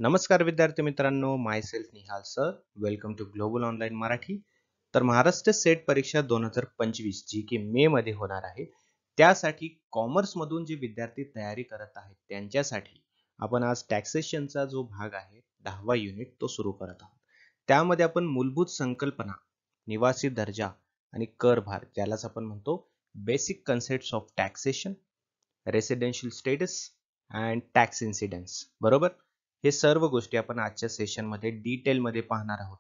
नमस्कार विद्यार्थी मित्रांनो, myself Nihal sir. Welcome to global online Marathi. तर महाराष्ट्र सेट परीक्षा 2025 जी की मे मध्ये होणार आहे, त्यासाठी कॉमर्स मधून जे विद्यार्थी तयारी करत आहेत त्यांच्यासाठी आपण आज टॅक्सेशनचा जो भाग आहे 10वा युनिट तो सुरू करत आहोत. त्यामध्ये आपण मूलभूत संकल्पना, निवासी दर्जा आणि कर भार, ज्यालाच आपण म्हणतो basic concepts of taxation, residential status and tax incidents, बरोबर. हे सर्व गोष्टी आपण आजच्या सेशनमध्ये डिटेलमध्ये पाहणार आहोत.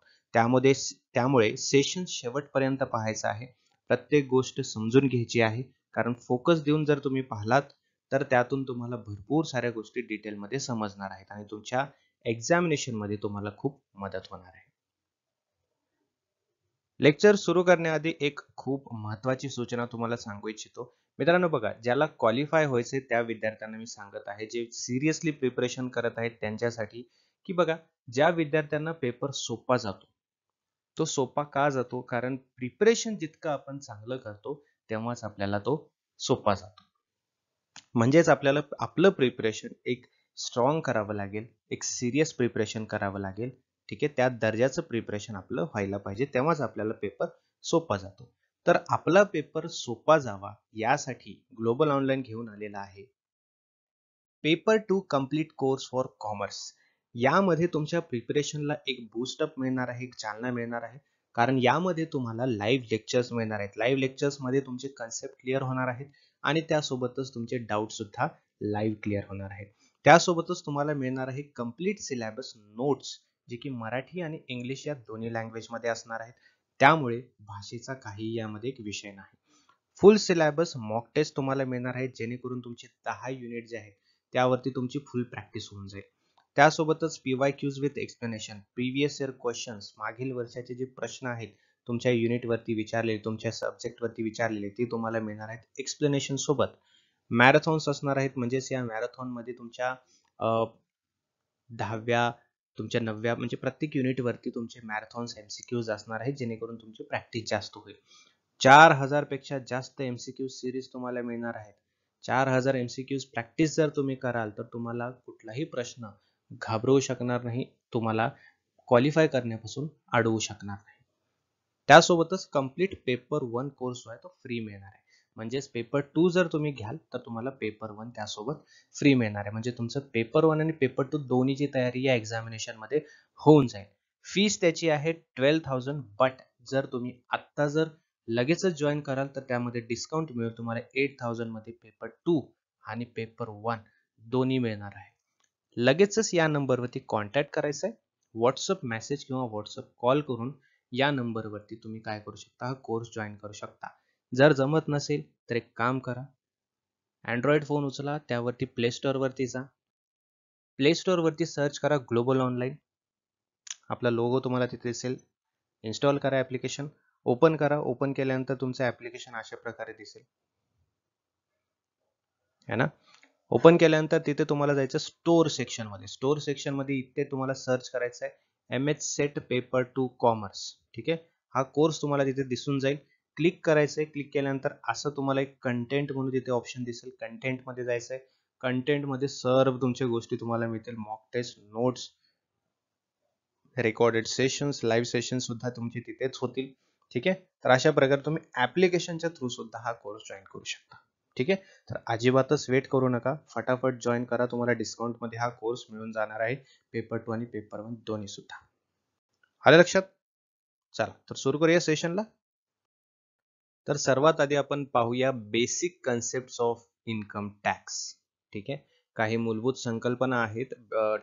त्यामुळे सेशन शेवटपर्यंत पाहायचं आहे. प्रत्येक गोष्ट समजून घ्यायची आहे, कारण फोकस देऊन जर तुम्ही पाहिलात तर त्यातून तुम्हाला भरपूर साऱ्या गोष्टी डिटेलमध्ये समजणार आहेत आणि तुमच्या एक्झामिनेशन मध्ये तुम्हाला खूप मदत होणार आहे. लेक्चर सुरू करण्याआधी एक खूप महत्त्वाची सूचना तुम्हाला सांगू इच्छितो. मित्रांनो बघा, ज्याला क्वालिफाय व्हायचे त्या विद्यार्थ्यांना मी सांगत आहे, जे सिरियसली प्रिपरेशन करत आहेत त्यांच्यासाठी, की बघा, ज्या विद्यार्थ्यांना पेपर सोपा जातो, तो सोपा का जातो? कारण प्रिपरेशन जितकं आपण चांगलं करतो तेव्हाच आपल्याला तो सोपा जातो. म्हणजेच आपल्याला आपलं प्रिपरेशन एक स्ट्रॉंग करावं लागेल, एक सिरियस प्रिपरेशन करावं लागेल. ठीक आहे, त्या दर्जाचं प्रिपरेशन आपलं व्हायला पाहिजे, तेव्हाच आपल्याला पेपर सोपा जातो. तर आपला पेपर सोपा जावा यासाठी ग्लोबल ऑनलाईन घेऊन आलेला आहे paper two complete course for commerce. यामध्ये तुमच्या प्रिपरेशनला एक बूस्टअप मिळणार आहे, एक चालना मिळणार आहे. कारण यामध्ये तुम्हाला लाईव्ह लेक्चर्स मिळणार आहेत. लाईव्ह लेक्चर्स मध्ये तुमचे कन्सेप्ट क्लिअर होणार आहेत आणि त्यासोबतच तुमचे डाऊट सुद्धा लाईव्ह क्लिअर होणार आहेत. त्यासोबतच तुम्हाला मिळणार आहे कम्प्लीट सिलेबस नोट्स, जे की मराठी आणि इंग्लिश या दोन्ही लँग्वेज मध्ये असणार आहेत. त्यामुळे भाषेचा काही यामध्ये एक विषय नाही. फुल सिलेबस मॉक टेस्ट तुम्हाला मिळणार आहे, जेणेकरून तुमचे 10 युनिट जे आहेत त्यावरती तुमची फुल प्रॅक्टिस होऊन जाईल. त्यासोबतच PYQs with explanation, previous year questions, मागील वर्षाचे जे प्रश्न आहेत तुमच्या युनिट वरती विचारलेले, तुमच्या सब्जेक्ट वरती विचारलेले, ते तुम्हाला मिळणार आहेत एक्सप्लेनेशन सोबत. मॅरेथॉन्स असणार आहेत, म्हणजेच या मॅरेथॉन मध्ये तुमच्या 10व्या, तुमच्या 9व्या, म्हणजे प्रत्येक युनिट वरती तुमचे मॅरेथॉन्स MCQs असणार आहेत, जेणेकरून तुमची प्रॅक्टिस जास्त होईल. 4000 पेक्षा जास्त MCQ सिरीज तुम्हाला मिळणार आहेत. 4000 MCQs प्रॅक्टिस जर तुम्ही कराल तर तुम्हाला कुठलाही प्रश्न घाबरवू शकणार नाही, तुम्हाला क्वालिफाय करण्यापासून अडवू शकणार नाही. त्यासोबतच कम्प्लीट पेपर 1 कोर्स जो आहे तो फ्री मिळणार आहे. म्हणजेच पेपर 2 जर तुम्ही घ्याल तर तुम्हाला पेपर 1 त्यासोबत फ्री मिळणार आहे. म्हणजे तुमचं पेपर 1 आणि पेपर 2 दोन्हीची तयारी या एक्झामिनेशन मध्ये होऊन जाईल. फीस त्याची आहे 12,000, बट जर तुम्ही आत्ता जर लगेचच जॉईन कराल तर त्यामध्ये डिस्काउंट मिळून तुम्हाला 8,000 मध्ये पेपर 2 आणि पेपर 1 दोन्ही मिळणार आहे. लगेचच या नंबरवरती कॉन्टॅक्ट करायचा आहे. व्हॉट्सअप मेसेज किंवा व्हॉट्सअप कॉल करून या नंबरवरती तुम्ही काय करू शकता, हा कोर्स जॉईन करू शकता. जर जमत नसेल तर एक काम करा, अँड्रॉइड फोन उचला, त्यावरती प्ले स्टोअर वरती जा. प्ले स्टोअर वरती सर्च करा ग्लोबल ऑनलाईन. आपला लोगो तुम्हाला तिथे दिसेल. इन्स्टॉल करा ऍप्लिकेशन, ओपन करा. ओपन केल्यानंतर तुमचं ऍप्लिकेशन अशा प्रकारे दिसेल, है ना. ओपन केल्यानंतर तिथे तुम्हाला जायचं स्टोअर सेक्शन मध्ये. स्टोअर सेक्शन मध्ये इथे तुम्हाला सर्च करायचं आहे MH सेट पेपर 2 कॉमर्स. ठीक आहे, हा कोर्स तुम्हाला तिथे दिसून जाईल. क्लिक करायचंय. क्लिक केल्यानंतर असं तुम्हाला एक कंटेंट म्हणून तिथे ऑप्शन दिसेल. कंटेंट मध्ये जायचंय. कंटेंट मध्ये सर्व तुमच्या गोष्टी तुम्हाला मिळतील. Mock taste, notes, recorded sessions, live session सुद्धा तुमचे तिथेच होतील. ठीक आहे, तर अशा प्रकारे तुम्ही ऍप्लिकेशनच्या थ्रू सुद्धा हा कोर्स जॉईन करू शकता. ठीक आहे, तर अजिबातच वेट करू नका, फटाफट जॉईन करा. तुम्हाला डिस्काउंट मध्ये हा कोर्स मिळून जाणार आहे, पेपर 2 आणि पेपर 1 दोन्ही सुद्धा. आलं लक्षात? चला तर सुरू करूया सेशनला. तर सर्वात आधी आपण पाहूया basic concept of income tax. ठीक आहे, काही मूलभूत संकल्पना आहेत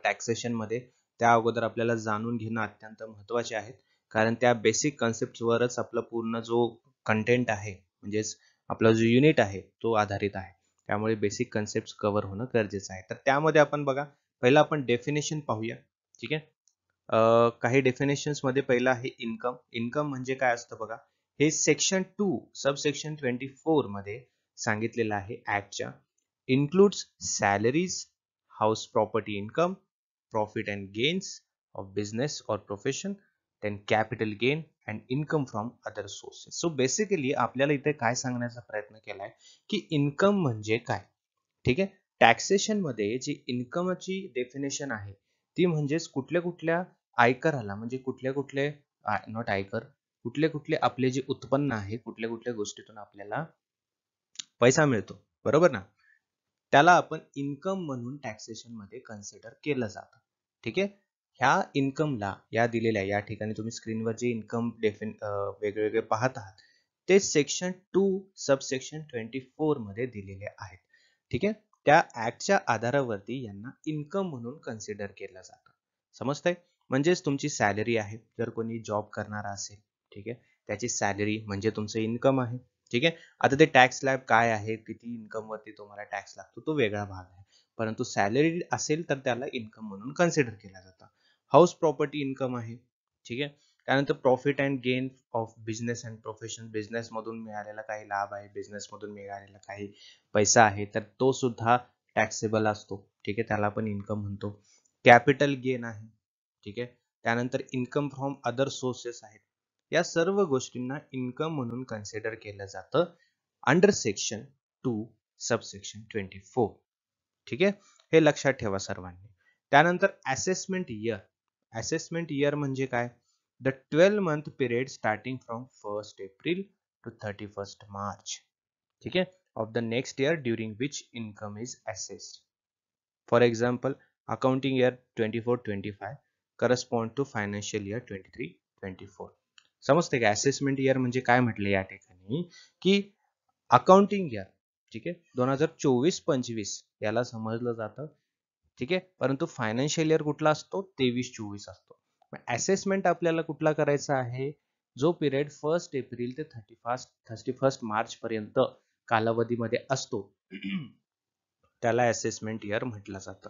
टॅक्सेशन मध्ये, त्या अगोदर आपल्याला जाणून घेणं अत्यंत महत्त्वाचे आहे. कारण त्या बेसिक कन्सेप्ट वरच आपला पूर्ण जो कंटेंट आहे, म्हणजेच आपला जो युनिट आहे तो आधारित आहे. त्यामुळे बेसिक कन्सेप्ट कव्हर होणं गरजेचं आहे. तर त्यामध्ये आपण बघा, पहिला आपण डेफिनेशन पाहूया. ठीक आहे, काही डेफिनेशन्स मध्ये पहिला आहे इन्कम. इन्कम म्हणजे काय असतं बघा, हे सेक्शन 2 सबसेक्शन 24 मध्ये सांगितलेलं आहे ऍक्टच्या. Includes salaries, house property income, profit and gains of business और profession, then capital gain and income from other sources. So basically आपल्याला इथे काय सांगण्याचा प्रयत्न केलाय की इन्कम म्हणजे काय. ठीक आहे, टॅक्सेशन मध्ये जी इन्कमची डेफिनेशन आहे ती म्हणजेच कुठल्या कुठल्या आयकराला म्हणजे कुठले कुठले नॉट आयकर, कुठले कुठले आपले जे उत्पन्न आहे, कुठल्या कुठल्या गोष्टीतून आपल्याला पैसा मिळतो, बरोबर ना? त्याला आपण इन्कम म्हणून टॅक्सेशन मध्ये कन्सिडर केलं जातं. ठीक आहे. ह्या इन्कमला या दिलेल्या या ठिकाणी तुम्ही स्क्रीनवर जे इन्कम वेगवेगळे पाहत आहात ते सेक्शन 2 सबसेक्शन 24 मध्ये दिलेले आहेत. ठीक आहे. त्या ऍक्टच्या आधारावरती यांना इन्कम म्हणून कन्सिडर केलं जातं. समजतंय? म्हणजेच तुमची सॅलरी आहे, जर कोणी जॉब करणारा असेल, ठीक आहे, त्याची सॅलरी म्हणजे तुमचं इन्कम आहे. ठीक आहे. आता ते टॅक्स स्लॅब काय आहे, किती इन्कम वरती तुम्हाला टॅक्स लागतो, तो वेगळा भाग आहे. परंतु सॅलरी असेल तर त्याला इन्कम म्हणून कन्सिडर केला जातं. हाऊस प्रॉपर्टी इन्कम आहे. ठीक आहे. त्यानंतर profit and gain of business and profession, business मधून मिळालेला काही लाभ आहे, बिझनेस मधून मिळालेला काही पैसा आहे, तर तो सुद्धा टॅक्सेबल असतो. ठीक आहे. त्याला आपण इन्कम म्हणतो. कॅपिटल गेन आहे. ठीक आहे. त्यानंतर इन्कम फ्रॉम अदर सोर्सेस आहेत. या सर्व गोष्टींना इन्कम म्हणून कन्सिडर केलं जातं अंडर सेक्शन 2 सबसेक्शन 24. ठीक आहे. हे लक्षात ठेवा सर्वांनी. त्यानंतर असेसमेंट इयर. असेसमेंट इयर म्हणजे काय? The 12 month period starting from 1st April to 31st March. ठीक आहे. Of the next year during which income is assessed. For example, accounting year 24-25 correspond to financial year 23-24. समजते का? असेसमेंट इयर म्हणजे काय म्हटले या ठिकाणी की अकाउंटिंग इयर, ठीक आहे, 2024-25 याला समजलं जातं. ठीक आहे. परंतु फायनान्शियल इयर कुठला असतो? 23-24 असतो. असेसमेंट आपल्याला कुठला करायचा आहे? जो पिरियड 1 एप्रिल ते 31 मार्च पर्यंत कालावधीमध्ये असतो त्याला असेसमेंट इयर म्हटलं जातं.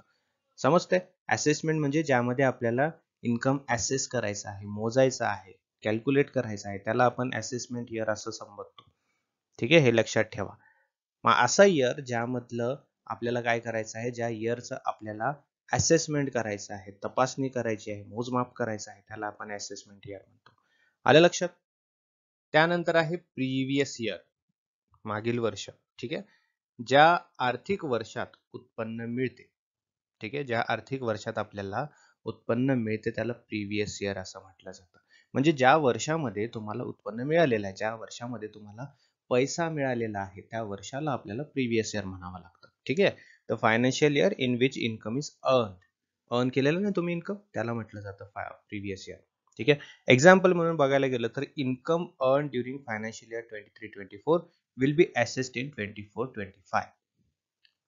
समजतंय? असेसमेंट म्हणजे ज्यामध्ये आपल्याला इन्कम असेस करायचा आहे, मोजायचा आहे, कॅल्क्युलेट करायचा आहे, त्याला आपण असेसमेंट इयर असं संबोधतो. ठीक आहे. हे लक्षात ठेवा. मग असा इयर ज्यामधलं आपल्याला काय करायचं आहे, ज्या इयरचं आपल्याला असेसमेंट करायचं आहे, तपासणी करायची आहे, मोजमाप करायचं आहे, त्याला आपण असेसमेंट इयर म्हणतो. आलं लक्षात? त्यानंतर आहे प्रिव्हियस इयर, मागील वर्ष. ठीक आहे. ज्या आर्थिक वर्षात उत्पन्न मिळते, ठीक आहे, ज्या आर्थिक वर्षात आपल्याला उत्पन्न मिळते त्याला प्रिव्हियस इयर असं म्हटलं जातं. म्हणजे ज्या वर्षामध्ये तुम्हाला उत्पन्न मिळालेलं आहे, ज्या वर्षामध्ये तुम्हाला पैसा मिळालेला आहे, त्या वर्षाला आपल्याला प्रिव्हियस इयर म्हणावं लागतं. ठीक आहे. तर financial year in which income is earn केलेलं ना तुम्ही इन्कम, त्याला म्हटलं जातं प्रिव्हियस इयर. ठीक आहे. एक्झाम्पल म्हणून बघायला गेलं तर income earn during financial year 23-24 will be assessed in 24-25.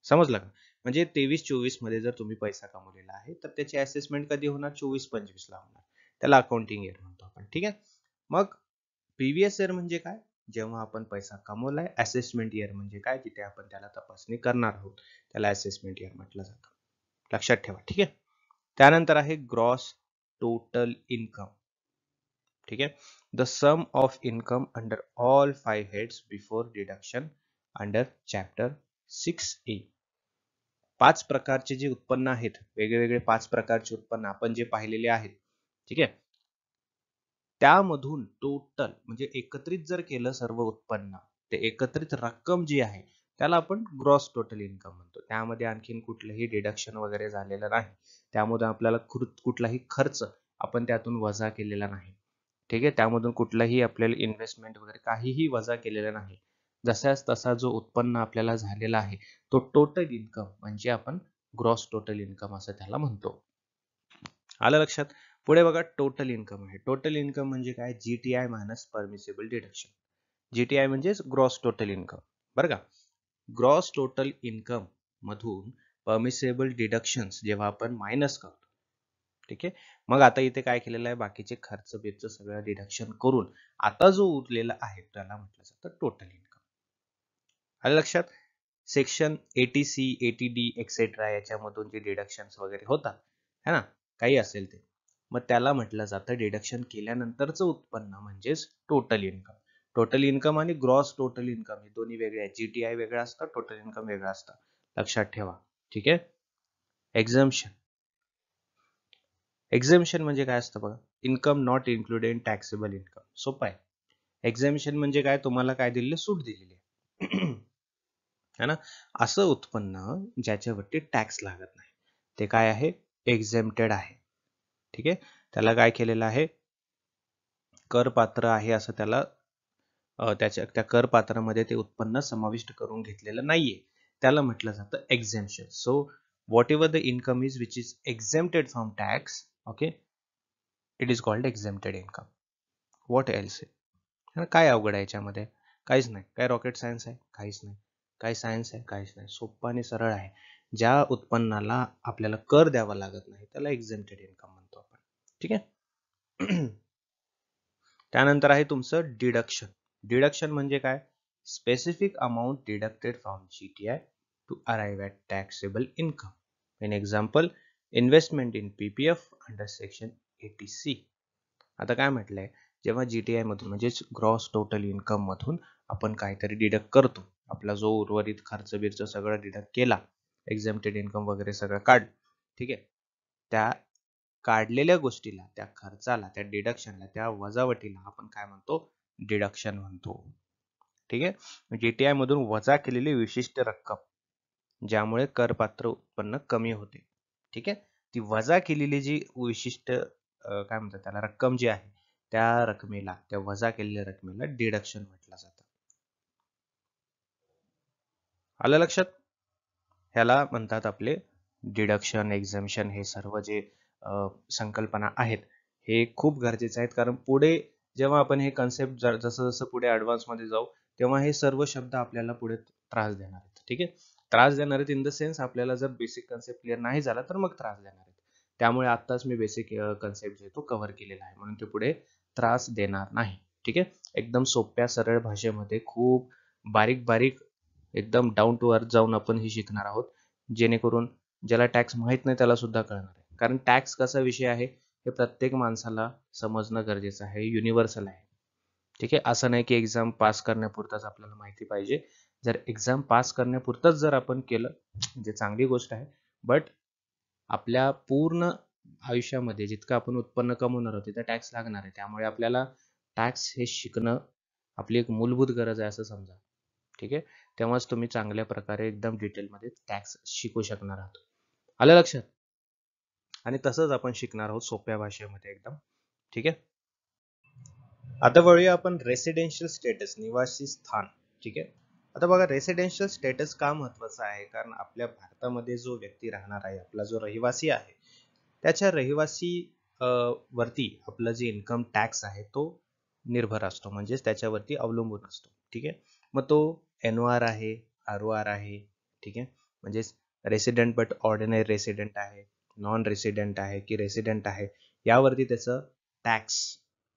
समजलं का? म्हणजे 23-24 मध्ये जर तुम्ही पैसा कमवलेला आहे तर त्याची असेसमेंट कधी होणार? 24-25 ला होणार. त्याला अकाउंटिंग इयर म्हणतो आपण. ठीक आहे. मग प्रिव्हियस इयर म्हणजे काय? जेव्हा आपण पैसा कमवलाय. असेसमेंट इयर म्हणजे काय? तिथे आपण त्याला तपासणी करणार आहोत, त्याला असेसमेंट इयर म्हटलं जातं. लक्षात ठेवा. ठीक आहे. त्यानंतर आहे ग्रॉस टोटल इन्कम. ठीक आहे. The some of income under all 5 heads before deduction under chapter 6A. 5 प्रकारचे जे उत्पन्न आहेत, वेगवेगळे 5 प्रकारचे उत्पन्न आपण जे पाहिलेले आहेत, ठीक आहे, त्यामधून टोटल म्हणजे एकत्रित जर केलं सर्व उत्पन्न, ते एकत्रित रक्कम जी आहे त्याला आपण ग्रॉस टोटल इन्कम म्हणतो. त्यामध्ये आणखीन कुठलंही डिडक्शन वगैरे झालेलं नाही. त्यामध्ये आपल्याला कुठलाही खर्च आपण त्यातून वजा केलेला नाही. ठीक आहे. त्यामधून कुठलाही आपल्याला इन्व्हेस्टमेंट वगैरे काहीही वजा केलेलं नाही. जसाच तसा जो उत्पन्न आपल्याला झालेला आहे तो टोटल इन्कम म्हणजे आपण ग्रॉस टोटल इन्कम असं त्याला म्हणतो. आलं लक्षात? पुढे बघा टोटल इन्कम आहे. टोटल इन्कम म्हणजे काय? जीटीआय मायनस परमिसिबल डिडक्शन. जीटीआय म्हणजे ग्रॉस टोटल इन्कम. बरं का? ग्रॉस टोटल इन्कम मधून परमिसिबल डिडक्शन्स जेव्हा आपण मायनस करतो, ठीक आहे, मग आता इथे काय केलेलं आहे? बाकीचे खर्च बिर्च सगळं डिडक्शन करून आता जो उरलेला आहे त्याला म्हटलं जातं टोटल इन्कम. आलं लक्षात? सेक्शन 80C 80D एक्सेट्रा याच्यामधून जे डिडक्शन्स वगैरे होतात है ना, काही असेल ते, मग त्याला म्हटलं जातं डिडक्शन केल्यानंतरचं उत्पन्न म्हणजेच टोटल इन्कम. टोटल इन्कम आणि ग्रॉस टोटल इन्कम हे दोन्ही वेगळे आहेत. जीटीआय वेगळं असतं, टोटल इन्कम वेगळं असतं. लक्षात ठेवा. ठीक आहे. एक्झम्पशन. एक्झम्पशन म्हणजे काय असतं बघा? Income not included in taxable income. सोपं आहे. एक्झम्पशन म्हणजे काय? तुम्हाला काय दिलेलं? सूट दिलेली आहे. है ना? असं उत्पन्न ज्याच्यावरती टॅक्स लागत नाही ते काय आहे? एक्झेम्प्टेड आहे. ठीक आहे, त्याला काय केलेलं आहे, करपात्र आहे असं त्याला त्या करपात्रामध्ये ते उत्पन्न समाविष्ट करून घेतलेलं नाहीये, त्याला म्हटलं जातं exemption. So whatever the income is which is exempted from tax, okay, it is called exempted income. What else? काय अवघड आहे याच्यामध्ये? काहीच नाही. काय रॉकेट सायन्स आहे? काहीच नाही. काय सायन्स आहे? काहीच नाही. सोप्पं आणि सरळ आहे. ज्या उत्पन्नाला आपल्याला कर द्यावा लागत नाही त्याला एक्झेम्प्टेड इन्कम म्हणतो आपण. ठीक आहे. त्यानंतर आहे तुमचं डिडक्शन. डिडक्शन म्हणजे काय? Specific amount deducted from GTI to arrive at taxable income. An example, investment in PPF under section 80C. आता काय म्हटलंय, जेव्हा जीटीआय मधून म्हणजेच ग्रॉस टोटल इन्कम मधून आपण काहीतरी डिडक्ट करतो, आपला जो उर्वरित खर्च बिर्च सगळं डिडक्ट केला, एक्झेम्प्टेड इन्कम वगैरे सगळं काढ, ठीक आहे, त्या काढलेल्या गोष्टीला, त्या खर्चाला, त्या डिडक्शनला, त्या वजावटीला आपण काय म्हणतो? डिडक्शन म्हणतो. ठीक आहे, जीटीआय मधून वजा केलेली विशिष्ट रक्कम ज्यामुळे करपात्र उत्पन्न कमी होते. ठीक आहे, ती वजा केलेली जी विशिष्ट काय म्हणतात त्याला, रक्कम जी आहे, त्या रकमेला, त्या वजा केलेल्या रकमेला डिडक्शन म्हटलं जातं. आलं लक्षात? ह्याला म्हणतात आपले डिडक्शन, एक्झम्पशन. हे सर्व जे संकल्पना आहेत हे खूप गरजेचे आहेत, कारण पुढे जेव्हा आपण हे कन्सेप्ट जसं जसं पुढे ऍडव्हान्स मध्ये जाऊ तेव्हा हे सर्व शब्द आपल्याला पुढे त्रास देणार आहेत. ठीक आहे, त्रास देणार आहेत इन द सेन्स, आपल्याला जर बेसिक कन्सेप्ट क्लिअर नाही झाला तर मग त्रास देणार आहेत. त्यामुळे आत्ताच मी बेसिक कन्सेप्ट जे तो कव्हर केलेला आहे, म्हणून ते पुढे त्रास देणार नाही. ठीक आहे, एकदम सोप्या सरळ भाषेमध्ये खूप बारीक बारीक एकदम डाऊन टू अर्थ जाऊन आपण हे शिकणार आहोत, जेणेकरून ज्याला टॅक्स माहित नाही त्याला सुद्धा कळणार आहे. कारण टॅक्स कसा विषय आहे हे प्रत्येक माणसाला समजणं गरजेचं आहे, युनिव्हर्सल आहे. ठीक आहे, असं नाही की एक्झाम पास करण्यापुरताच आपल्याला माहिती पाहिजे. जर एक्झाम पास करण्यापुरतंच जर आपण केलं म्हणजे चांगली गोष्ट आहे, बट आपल्या पूर्ण आयुष्यामध्ये जितकं आपण उत्पन्न कमवणार आहोत तिथं टॅक्स लागणार आहे. त्यामुळे आपल्याला टॅक्स हे शिकणं आपली एक मूलभूत गरज आहे असं समजा. ठीक आहे, तेव्हाच तुम्ही चांगल्या प्रकारे एकदम डिटेलमध्ये टॅक्स शिकू शकणार आहात. आलं लक्षात? आणि तसंच आपण शिकणार आहोत सोप्या भाषेमध्ये एकदम. ठीक आहे, आता वळूया आपण रेसिडेन्शियल स्टेटस, निवासी स्थान. ठीक आहे, आता बघा रेसिडेन्शियल स्टेटस का महत्वाचं आहे, कारण आपल्या भारतामध्ये जो व्यक्ती राहणार आहे, आपला जो रहिवासी आहे, त्याच्या रहिवासी वरती आपलं जे इन्कम टॅक्स आहे तो निर्भर असतो, म्हणजेच त्याच्यावरती अवलंबून असतो. ठीक आहे, मग तो एनओआर आहे, आरओआर आहे, ठीक आहे, म्हणजेच रेसिडेंट बट ऑर्डिनरी रेसिडेंट आहे, नॉन रेसिडेंट आहे की रेसिडेंट आहे, यावरती त्याचं टॅक्स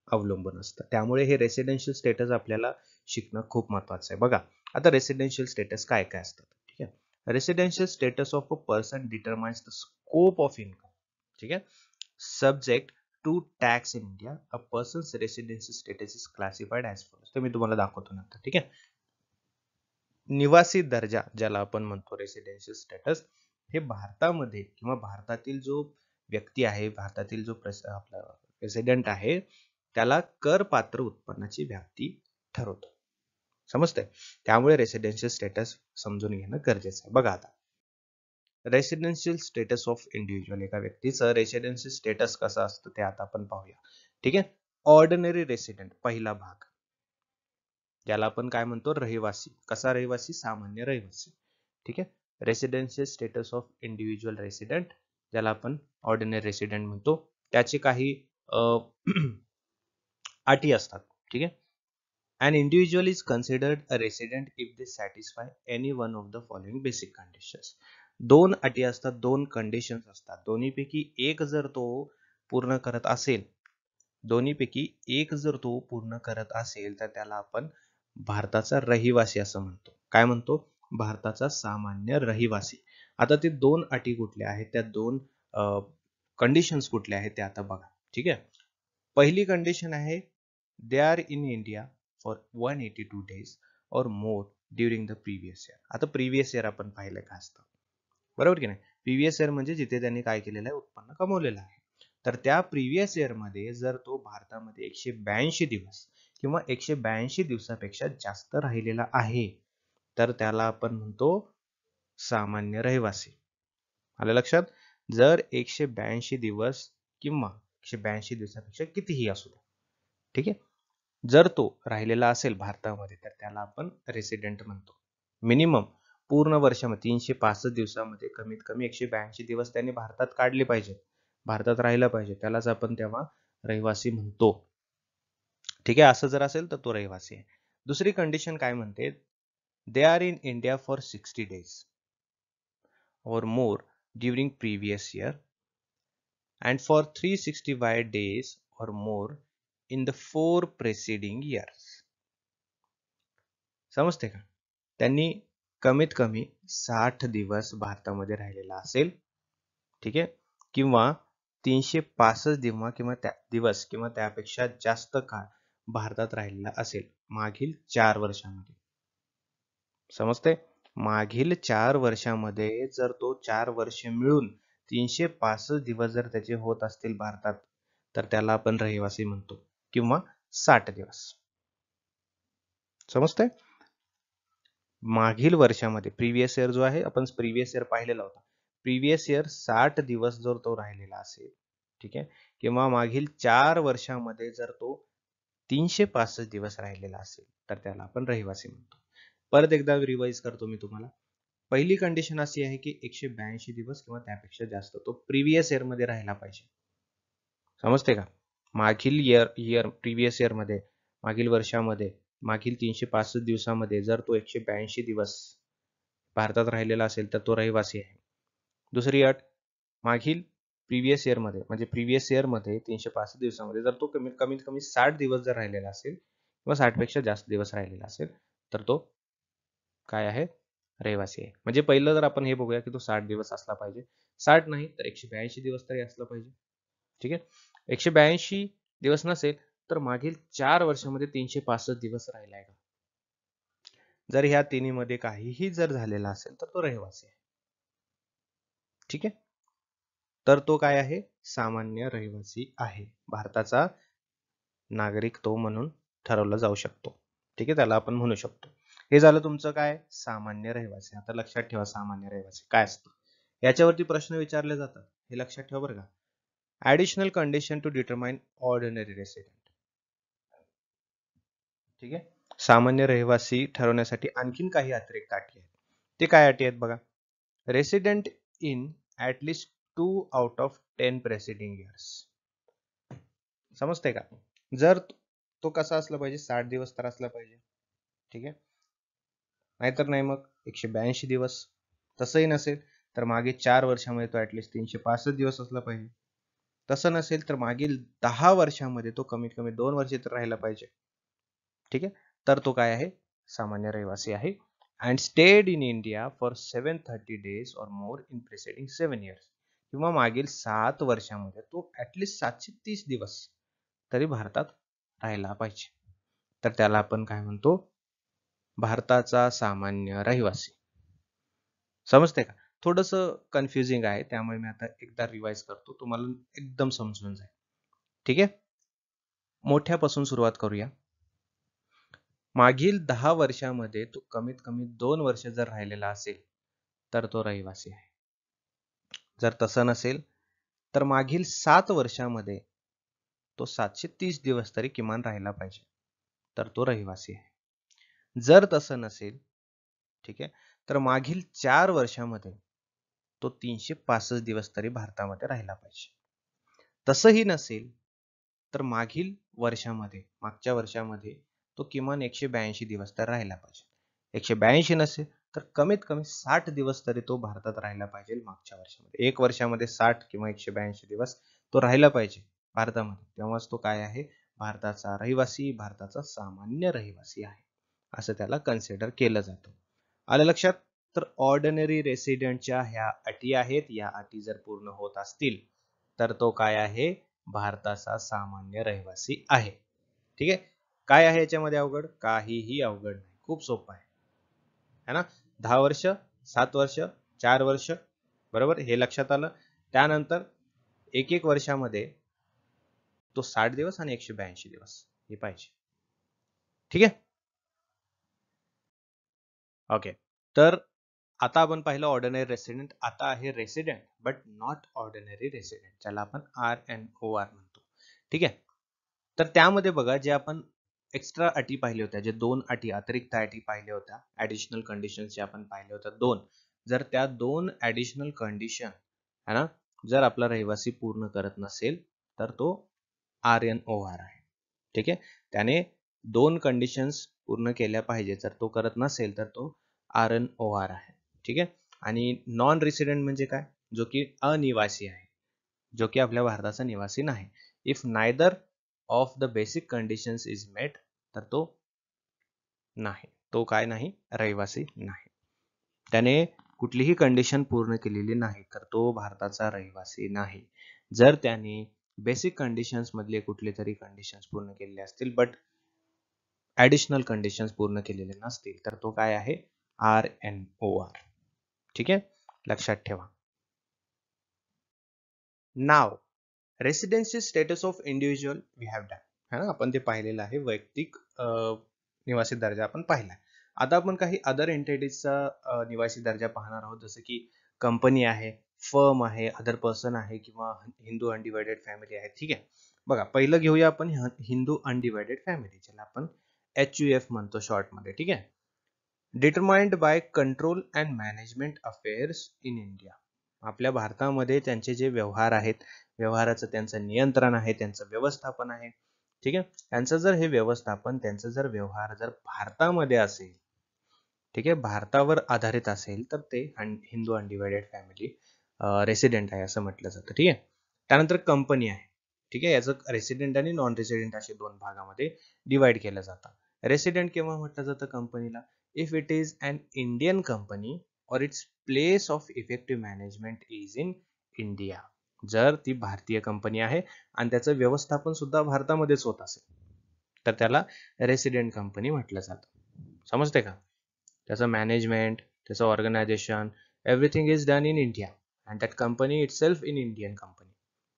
अवलंबून असतं. त्यामुळे हे रेसिडेन्शियल स्टेटस आपल्याला शिकणं खूप महत्वाचं आहे. बघा आता रेसिडेन्शियल स्टेटस काय काय असतात. ठीक आहे, residential status of a person determines the scope of income. ठीक आहे, subject to tax in India. A persons residential status is classified as follows. तर मी तुम्हाला दाखवतो नंतर. ठीक आहे, निवासी दर्जा ज्याला आपण म्हणतो रेसिडेन्शियल स्टेटस, हे भारतामध्ये किंवा भारतातील जो व्यक्ती आहे, भारतातील जो आपला रेसिडेंट आहे, त्याला करपात्र उत्पन्नाची व्याप्ती ठरवतो. समजतंय? त्यामुळे रेसिडेन्शियल स्टेटस समजून घेणं गरजेचं आहे. बघा आता रेसिडेन्शियल स्टेटस ऑफ इंडिव्हिज्युअल, एका व्यक्तीचं रेसिडेन्शियल स्टेटस कसं असतं ते आता आपण पाहूया. ठीक आहे, ऑर्डिनरी रेसिडेंट पहिला भाग, ज्याला आपण काय म्हणतो, रहिवासी. कसा रहिवासी? सामान्य रहिवासी. ठीक आहे, residential status of individual resident, ज्याला आपण ऑर्डिनरी रेसिडेंट म्हणतो, त्याचे काही अटी असतात. ठीक आहे, an individual is considered a resident if they satisfy any one of the following basic conditions. दोन अटी असतात, दोन कंडिशन्स असतात, दोन्हीपैकी एक जर तो पूर्ण करत असेल, दोन्हीपैकी एक जर तो पूर्ण करत असेल तर त्याला आपण भारताचा रहिवासी असं म्हणतो. काय म्हणतो? भारताचा सामान्य रहिवासी. आता ते दोन अटी कुठल्या आहेत, त्या दोन कंडिशन्स कुठल्या आहेत ते आता बघा. ठीक आहे, पहिली कंडिशन आहे, they are in India for 182 days or more during the previous year. आता प्रिव्हियस इयर आपण पाहिलं का असतं, बरोबर की नाही? प्रिव्हियस इयर म्हणजे जिथे त्यांनी काय केलेलं आहे, उत्पन्न कमवलेलं आहे. तर त्या प्रिव्हियस इयर मध्ये जर तो भारतामध्ये 182 दिवस किंवा 182 दिवसापेक्षा जास्त राहिलेला आहे तर त्याला आपण म्हणतो सामान्य रहिवासी. आलं लक्षात? जर 182 दिवस किंवा 182 दिवसापेक्षा कितीही असू द्या, ठीक आहे. जर तो राहिलेला असेल भारतामध्ये तर त्याला आपण रेसिडेंट म्हणतो. मिनिमम पूर्ण वर्षामध्ये 365 दिवसामध्ये कमीत कमी 182 दिवस त्यांनी भारतात काढले पाहिजे, भारतात राहिलं पाहिजे, त्यालाच आपण तेव्हा रहिवासी म्हणतो. ठीक आहे. असं जर असेल तर तो रहिवासी आहे. दुसरी कंडिशन काय म्हणते, they are in India for 60 days or more during previous year and for 365 days or more in the 4 preceding years. समजते का? त्यांनी कमीत कमी 60 दिवस भारतामध्ये राहिलेला असेल, ठीक आहे, किंवा 365 दिवस किंवा त्यापेक्षा जास्त काळ भारतात राहिलेला असेल मागील 4 वर्षांमध्ये. समजते? मागील 4 वर्षामध्ये जर तो 4 वर्ष मिळून 365 दिवस जर त्याचे होत असतील भारतात, तर त्याला आपण रहिवासी म्हणतो, किंवा 60 दिवस. समजते? मागील वर्षामध्ये प्रिव्हियस इयर जो आहे, आपण प्रिव्हियस इयर पाहिलेला होता, प्रिव्हियस इयर 60 दिवस जर तो राहिलेला असेल, ठीक आहे, किंवा मागील 4 वर्षामध्ये जर तो 365 दिवस राहिलेला असेल, तर त्याला आपण रहिवासी म्हणतो. परत एकदा रिवाइज करतो मी तुम्हाला. पहिली कंडिशन अशी आहे की 182 दिवस किंवा त्यापेक्षा जास्त तो प्रिव्हियस इयर मध्ये राहायला पाहिजे. समजते का? मागील इयर प्रिव्हियस इयर मध्ये, मागील वर्षामध्ये, मागील 365 दिवसामध्ये जर तो 182 दिवस भारतात राहिलेला असेल तर तो रहिवासी आहे. दुसरी अट, मागील प्रिव्हियस इयर मध्ये, म्हणजे प्रिव्हियस इयर मध्ये 365 दिवसामध्ये जर तो कमीत कमी 60 दिवस जर राहिलेला असेल किंवा 60 पेक्षा जास्त दिवस राहिलेला असेल, तर तो काय आहे? रहिवासी आहे. म्हणजे पहिलं जर आपण हे बघूया की तो 60 दिवस असला पाहिजे, 60 नाही तर 182 दिवस तरी असला पाहिजे. ठीक आहे. 182 दिवस नसेल तर मागील 4 वर्षामध्ये 365 दिवस राहिला आहे का? जर ह्या तिन्ही मध्ये काहीही जर झालेला असेल तर तो रहिवासी आहे. ठीक आहे. तर तो काय आहे? सामान्य रहिवासी आहे. भारताचा नागरिक तो म्हणून ठरवला जाऊ शकतो. ठीक आहे, त्याला आपण म्हणू शकतो. हे झालं तुमचं काय? सामान्य रहिवासी. आता लक्षात ठेवा सामान्य रहिवासी काय असतं. याच्यावरती प्रश्न विचारले जातात, हे लक्षात ठेवा बरं का. Additional condition to determine ordinary resident. ठीक आहे, सामान्य रहिवासी ठरवण्यासाठी आणखीन काही अतिरिक्त अटी आहेत. ते काय अटी आहेत बघा. Resident in at least 2 out of 10 presiding years. समजते का? जर तो कसा असला पाहिजे? 60 दिवस तर असला पाहिजे. ठीक आहे, नाहीतर नाही मग 182 दिवस. तसंही नसेल तर मागे 4 वर्षामध्ये तो ऍटलिस्ट 365 दिवस असला पाहिजे. तसं नसेल तर मागील 10 वर्षामध्ये तो कमीत कमी 2 वर्ष तर राहिला पाहिजे. ठीक आहे, तर तो काय आहे? सामान्य रहिवासी आहे. And stayed in India for 730 days और मोर इन प्रिसिडिंग 7 years. किंवा मागील 7 वर्षामध्ये तो ऍटलिस्ट 730 दिवस तरी भारतात राहिला पाहिजे, तर त्याला आपण काय म्हणतो? भारताचा सामान्य रहिवासी. समजते का? थोडस कन्फ्युजिंग आहे, त्यामुळे मी आता एकदा रिवाइज करतो, तुम्हाला एकदम समजून जाईल. ठीक आहे, मोठ्यापासून सुरुवात करूया. मागील 10 वर्षामध्ये तो कमीत कमी 2 वर्ष जर राहिलेला असेल तर तो रहिवासी आहे. जर तसं नसेल तर मागील 7 वर्षामध्ये तो 730 दिवस तरी किमान राहिला पाहिजे, तर तो रहिवासी आहे. जर तसं नसेल, ठीक आहे, तर मागील 4 वर्षामध्ये तो 365 दिवस तरी भारतामध्ये राहिला पाहिजे. तसंही नसेल तर मागच्या वर्षामध्ये तो किमान 182 दिवस तर राहिला पाहिजे. 182 नसेल तर कमीत कमी 60 दिवस तरी तो भारतात राहिला पाहिजे मागच्या वर्षामध्ये. एक वर्षामध्ये 60 किंवा 182 दिवस तो राहिला पाहिजे भारतामध्ये, तेव्हाच तो काय आहे? भारताचा रहिवासी, भारताचा सामान्य रहिवासी आहे, असं त्याला कन्सिडर केलं जातं. आलं लक्षात? तर ऑर्डिनरी रेसिडेंटच्या ह्या अटी आहेत. या अटी जर पूर्ण होत असतील तर तो काय आहे? भारताचा सामान्य रहिवासी आहे. ठीक आहे, काय आहे याच्यामध्ये अवघड? काहीही अवघड नाही, खूप सोपं आहे, है ना? 10 वर्ष, 7 वर्ष, 4 वर्ष, बरोबर, हे लक्षात आलं. त्यानंतर एक एक वर्षामध्ये तो 60 दिवस आणि 182 दिवस हे पाहिजे. ठीक आहे, ओके. तर आता आपण पाहिलं ऑर्डिनरी रेसिडेंट, आता आहे resident but not ordinary resident, ज्याला आपण RNOR म्हणतो. ठीक आहे. तर त्यामध्ये बघा जे आपण एक्स्ट्रा अटी पाहिल्या होत्या, जे 2 अटी अतिरिक्त अटी पाहिल्या होत्या, ऍडिशनल कंडिशन्स जे आपण पाहिल्या होत्या 2, जर त्या 2 ऍडिशनल कंडिशन है ना, जर आपला रहिवासी पूर्ण करत नसेल तर तो RNOR आहे. ठीक आहे. त्याने 2 कंडिशन्स पूर्ण केल्या पाहिजे, जर तो करत नसेल तर तो RNOR आहे. ठीक आहे. आणि नॉन रेसिडेंट म्हणजे काय, जो की अनिवासी आहे, जो की आपल्या भारताचा निवासी नाही. If neither of the basic conditions is met, तर तो नाही, तो काय नाही, रहिवासी नाही. त्याने कुठलीही कंडिशन पूर्ण केलेली नाही तर तो भारताचा रहिवासी नाही. जर त्याने बेसिक कंडिशन्स मधले कुठले तरी कंडिशन्स पूर्ण केलेले असतील बट ऍडिशनल कंडिशन्स पूर्ण केलेले नसतील तर तो काय आहे, RNOR. ठीक आहे, लक्षात ठेवा. Now residency status of individual we have done, है ना, आपण ते पाहिलेलं आहे, वैयक्तिक निवासी दर्जा आपण पाहिला. आता आपण काही अदर एंटिटीजचा निवासी दर्जा पाहणार आहोत, जसं की कंपनी आहे, फर्म आहे, अदर पर्सन आहे किंवा हिंदू अनडिवायडेड फॅमिली आहे. ठीक आहे. बघा, पहिलं घेऊया आपण हिंदू अनडिवायडेड फॅमिली, ज्याला आपण HUF म्हणतो शॉर्ट मध्ये. ठीक आहे. Determined by control and management affairs in India. आपल्या भारतामध्ये त्यांचे जे व्यवहार आहेत, व्यवहाराचं त्यांचं नियंत्रण आहे, त्यांचं व्यवस्थापन आहे. ठीक आहे. त्यांचं जर हे व्यवस्थापन, त्यांचं जर व्यवहार जर भारतामध्ये असेल, ठीक आहे, भारतावर आधारित असेल, तर ते हिंदू अनडिवायडेड फॅमिली रेसिडेंट आहे असं म्हटलं जातं. ठीक आहे. त्यानंतर कंपनी आहे. ठीक आहे. याचं रेसिडेंट आणि नॉन रेसिडेंट असे 2 भागामध्ये डिवाइड केलं जातं. रेसिडेंट केव्हा म्हटलं जातं कंपनीला, if it is an Indian company और its place of effective management is in India. जर ती भारतीय कंपनी आहे आणि त्याचं व्यवस्थापन सुद्धा भारतामध्येच होत असेल तर त्याला रेसिडेंट कंपनी म्हटलं जातं. समजते का? त्याचं मॅनेजमेंट, त्याचं organisation, everything is done in India and that company itself in Indian company,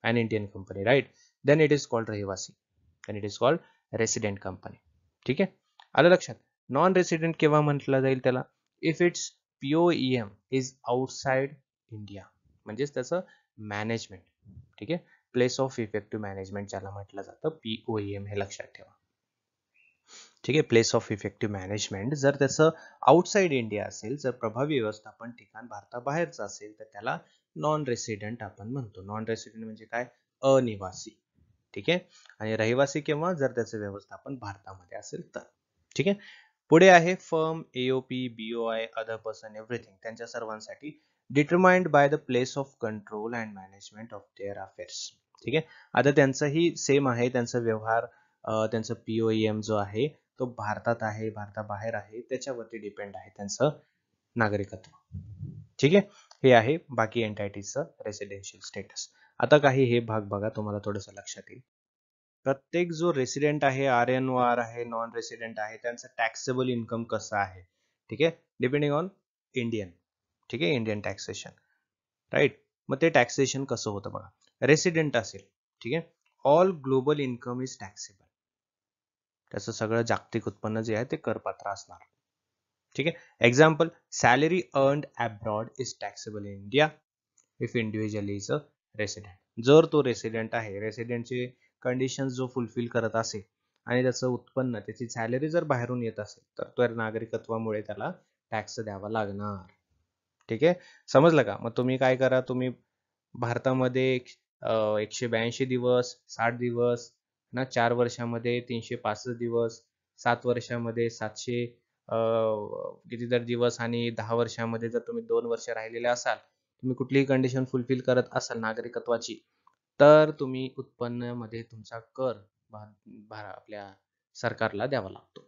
an Indian company, right? Then it is called रहिवासी, then it is called resident company. ठीक आहे. आलं लक्षात. नॉन रेसिडेंट केव्हा म्हटलं जाईल त्याला, if it's POEM is outside India, म्हणजेच त्याचं मॅनेजमेंट. ठीक आहे. प्लेस ऑफ इफेक्टिव्ह मॅनेजमेंट ज्याला म्हटलं जातं, POEM, हे लक्षात ठेवा. ठीक आहे. प्लेस ऑफ इफेक्टिव्ह मॅनेजमेंट जर त्याचं आउटसाइड इंडिया असेल, जर प्रभावी व्यवस्थापन ठिकाण भारताबाहेरचं असेल, तर त्याला नॉन रेसिडेंट आपण म्हणतो. नॉन रेसिडेंट म्हणजे काय, अनिवासी. ठीक आहे. आणि रहिवासी केव्हा, जर त्याचं व्यवस्थापन भारतामध्ये असेल तर. ठीक आहे. पुढे आहे firm, AOP, BOI, other person, everything, त्यांच्या सर्वांसाठी determined by the place of control and management of their affairs. ठीक आहे. आता त्यांचंही सेम आहे, त्यांचा व्यवहार, त्यांचं POEM जो आहे तो भारतात आहे, भारताबाहेर आहे, त्याच्यावरती डिपेंड आहे त्यांचं नागरिकत्व. ठीक आहे. हे आहे बाकी एंटायटीजचं रेसिडेन्शियल स्टेटस. आता काही हे भाग बघा, तुम्हाला थोडंसं लक्षात येईल. प्रत्येक जो रेसिडेंट आहे, RNOR आहे, नॉन रेसिडेंट आहे, त्यांचं टॅक्सेबल इन्कम कसं आहे, ठीक आहे, डिपेंडिंग ऑन इंडियन. ठीक आहे, इंडियन टॅक्सेशन, राईट. मग ते टॅक्सेशन कसं होतं बघा. रेसिडेंट असेल, ठीक आहे, all global income is taxable. त्याचं सगळं जागतिक उत्पन्न जे आहे ते करपात्र असणार. ठीक आहे. Example, salary earned abroad is taxable in India if individual is a resident. जर तो रेसिडेंट आहे, रेसिडेंटचे कंडिशन्स जो फुलफिल करत असेल आणि त्याचं उत्पन्न, त्याची सॅलरी जर बाहेरून येत असेल, तर तो नागरिकत्वामुळे त्याला टॅक्स द्यावा लागणार. ठीक आहे. समजलं का? मग तुम्ही काय करा, तुम्ही भारतामध्ये 182 दिवस, 60 दिवस ना, 4 वर्षामध्ये 365 दिवस, 7 वर्षामध्ये 700 किती तर दिवस आणि 10 वर्षामध्ये जर तुम्ही 2 वर्ष राहिलेले असाल, तुम्ही कुठलीही कंडिशन फुलफिल करत असाल नागरिकत्वाची, तर तुम्ही उत्पन्नामध्ये तुमचा कर आपल्या सरकारला द्यावा लागतो.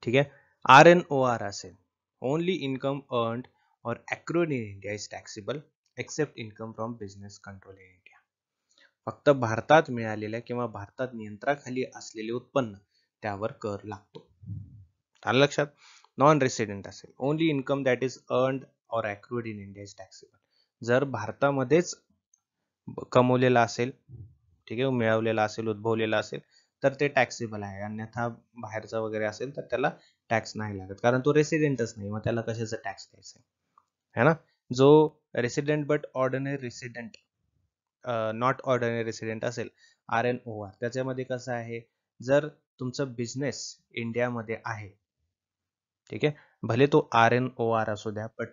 ठीक आहे. RNOR असेल, ओनली इन्कम अर्न्ड और accrued in India is taxable except income from business control in India. फक्त भारतात मिळालेल्या किंवा भारतात नियंत्रणाखाली असलेले उत्पन्न, त्यावर कर लागतो. आलं लक्षात. नॉन रेसिडेंट असेल, only income that is earned और accrued in India is taxable. जर भारतामध्येच कमवलेला असेल, ठीक आहे, मिळवलेला असेल, उद्भवलेला असेल, तर ते टॅक्सेबल आहे, अन्यथा बाहेरचा वगैरे असेल तर त्याला टॅक्स नाही लागत, कारण तो रेसिडेंटच नाही, मग त्याला कशाचा टॅक्स द्यायचा है ना. जो resident but ordinary resident not ordinary resident असेल, RNOR, त्याच्यामध्ये कसं आहे, जर तुमचं बिझनेस इंडियामध्ये आहे, ठीक आहे, भले तो RNOR असू द्या, बट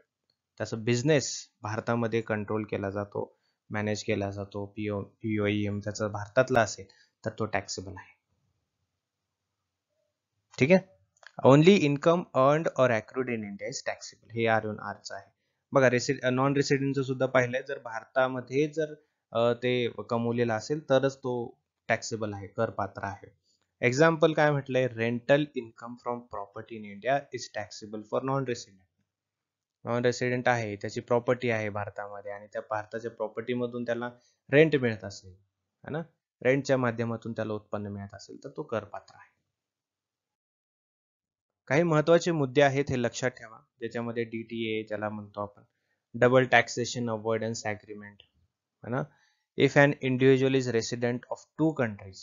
त्याचा बिझनेस भारतामध्ये कंट्रोल केला जातो, मॅनेज केला जातो, POEM त्याचा भारतातला असेल तर तो टॅक्सेबल आहे. ठीक आहे. ओनली इन्कम अर्न्ड और accrued in India is taxable, हे RNORचं आहे. बघा, नॉन रेसिडेंटचं सुद्धा पाहिलंय, जर भारतामध्ये जर ते कमवलेलं असेल तरच तो टॅक्सेबल आहे, करपात्र आहे. एक्झाम्पल काय म्हटलंय, rental income from property in India is taxable for non resident. Non resident आहे, त्याची प्रॉपर्टी आहे भारतामध्ये आणि त्या भारताच्या प्रॉपर्टी मधून त्याला रेंट मिळत असेल, है ना, रेंटच्या माध्यमातून त्याला उत्पन्न मिळत असेल तर तो करपात्र आहे. काही महत्वाचे मुद्दे आहेत, हे लक्षात ठेवा, ज्याच्यामध्ये DTA ज्याला म्हणतो आपण, डबल टॅक्सेशन अवॉइडन्स ॲग्रीमेंट, है ना. If an individual is resident of 2 countries,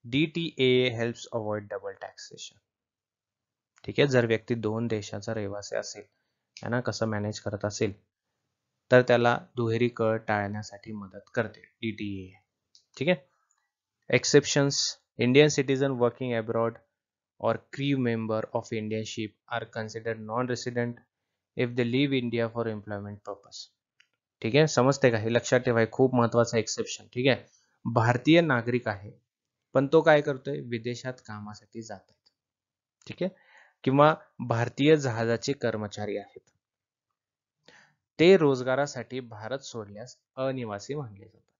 DTA helps avoid double taxation. ठीक आहे, जर व्यक्ती 2 देशाचा रहिवासी असेल, है ना, कसं मॅनेज करत असेल, तर त्याला दुहेरी कर टाळण्यासाठी मदत करते DTA. ठीक आहे. Exceptions, Indian citizen working abroad or crew member of Indian ship are considered non-resident if they leave India for employment purpose. ठीक आहे, समजते का, हे लक्षात ठेवा, खूप महत्वाचा एक्सेप्शन. ठीक आहे, भारतीय नागरिक आहे पण तो काय करतोय, विदेशात कामासाठी जात आहेत, ठीक आहे, किंवा भारतीय जहाजाचे कर्मचारी आहेत, ते रोजगारासाठी भारत सोडल्यास अनिवासी मानले जातात.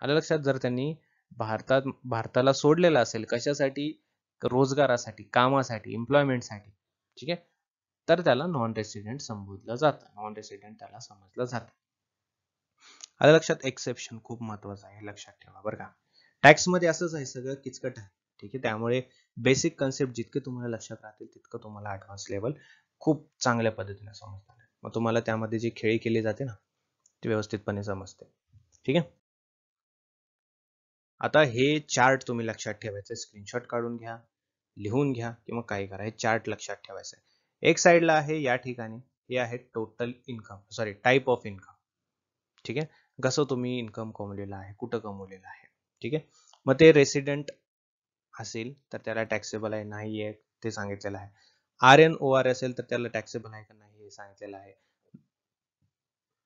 आलं लक्षात. जर त्यांनी भारताला सोडलेलं असेल, कशासाठी, रोजगारासाठी, कामासाठी, एम्प्लॉयमेंटसाठी, ठीक आहे, तर त्याला नॉन रेसिडेंट संबोधलं जातं, नॉन रेसिडेंट त्याला समजलं जातं. आलं लक्षात. एक्सेप्शन खूप महत्वाचं आहे, लक्षात ठेवा बरं का. टॅक्स मध्ये असंच आहे, सगळं किचकट आहे, ठीक आहे, त्यामुळे बेसिक कन्सेप्ट जितके तुम्हाला लक्षात राहतील तितकं तुम्हाला ऍडव्हान्स लेवल खूप चांगल्या पद्धतीने समजणार आहे. मग तुम्हाला त्यामध्ये जी खेळी केली जाते ना, ती व्यवस्थितपणे समजते. ठीक आहे. आता हे चार्ट तुम्ही लक्षात ठेवायचं, स्क्रीनशॉट काढून घ्या, लिहून घ्या किंवा काही करा, हे चार्ट लक्षात ठेवायचं आहे. एक साईडला आहे या ठिकाणी, हे आहे total income, sorry type of income. ठीक आहे, कसं तुम्ही इन्कम कमवलेलं आहे, कुठं कमवलेलं आहे. ठीक आहे, मग ते रेसिडेंट असेल तर त्याला टॅक्सेबल आहे नाही आहे ते सांगितलेलं आहे. RNOR असेल तर त्याला टॅक्सेबल आहे का नाही हे सांगितलेलं आहे.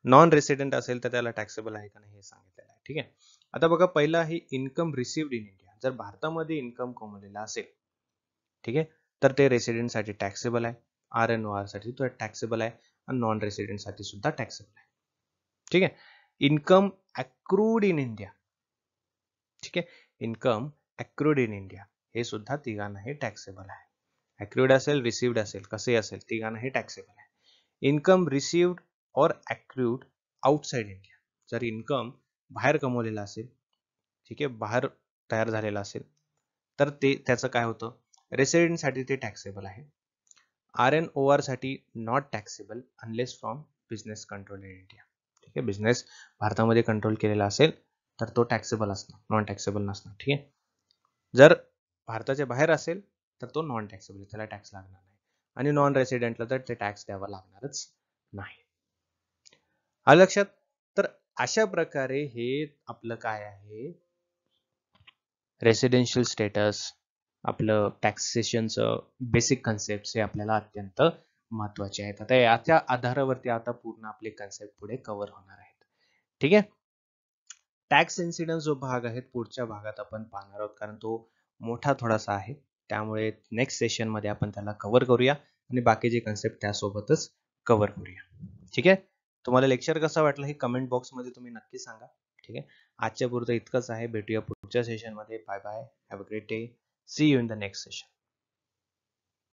नॉन रेसिडेंट असेल तर त्याला टॅक्सेबल आहे का नाही हे सांगितलेलं आहे. ठीक आहे. आता बघा, पहिला आहे इन्कम रिसिव्ड इन इंडिया. जर भारतामध्ये इन्कम कमवलेला असेल, ठीक आहे, तर ते रेसिडेंट साठी टॅक्सेबल आहे, RNOR साठी तो टॅक्सेबल आहे आणि नॉन रेसिडेंट साठी सुद्धा टॅक्सेबल आहे. ठीक आहे. इन्कम अक्रूड इन इंडिया, ठीक आहे, इन्कम अक्रूड इन इंडिया हे सुद्धा तिघांनाही टॅक्सेबल आहे. अक्रूड असेल, रिसिव्ड असेल, कसे असेल, तिघांनाही टॅक्सेबल आहे. इन्कम रिसिव्ड और अक्रूड आउटसाइड इंडिया, जर इन्कम बाहेर कमवलेला असेल, ठीक आहे, बाहेर तयार झालेला असेल, तर ते त्याचं काय होतं, रेसिडेंट साठी ते टॅक्सेबल आहे. RNOR साठी not taxable unless from business control in India. ठीक आहे, बिझनेस भारतामध्ये कंट्रोल केलेला असेल तर तो टॅक्सेबल असणार, नॉन टॅक्सेबल नसणार. ठीक आहे, जर भारताच्या बाहेर असेल तर तो नॉन टॅक्सेबल, त्याला टॅक्स लागणार नाही, आणि नॉन रेसिडेंटला तर ते टॅक्स द्यावा लागणारच नाही. आलं लक्षात. तर अशा प्रकारे हे आपलं काय आहे, रेसिडेन्शियल स्टेटस, आपलं टॅक्सेशनचं बेसिक कन्सेप्ट हे आपल्याला अत्यंत महत्वाचे आहेत. आता याच्या आधारावरती आता पूर्ण आपले कन्सेप्ट पुढे कव्हर होणार आहेत. ठीक आहे. टॅक्स इन्सिडन्स जो भाग आहे पुढच्या भागात आपण पाहणार आहोत, कारण तो मोठा थोडासा आहे, त्यामुळे नेक्स्ट सेशन मध्ये आपण त्याला कव्हर करूया आणि बाकीचे कन्सेप्ट त्यासोबतच कव्हर करूया. ठीक आहे. तुम्हाला लेक्चर कसं वाटलं हे कमेंट बॉक्स मध्ये तुम्ही नक्की सांगा. ठीक आहे, आजच्या पुरतं इतकंच आहे. भेटूया पुढच्या सेशन मध्ये. Bye bye, have a great day, C you in the next session.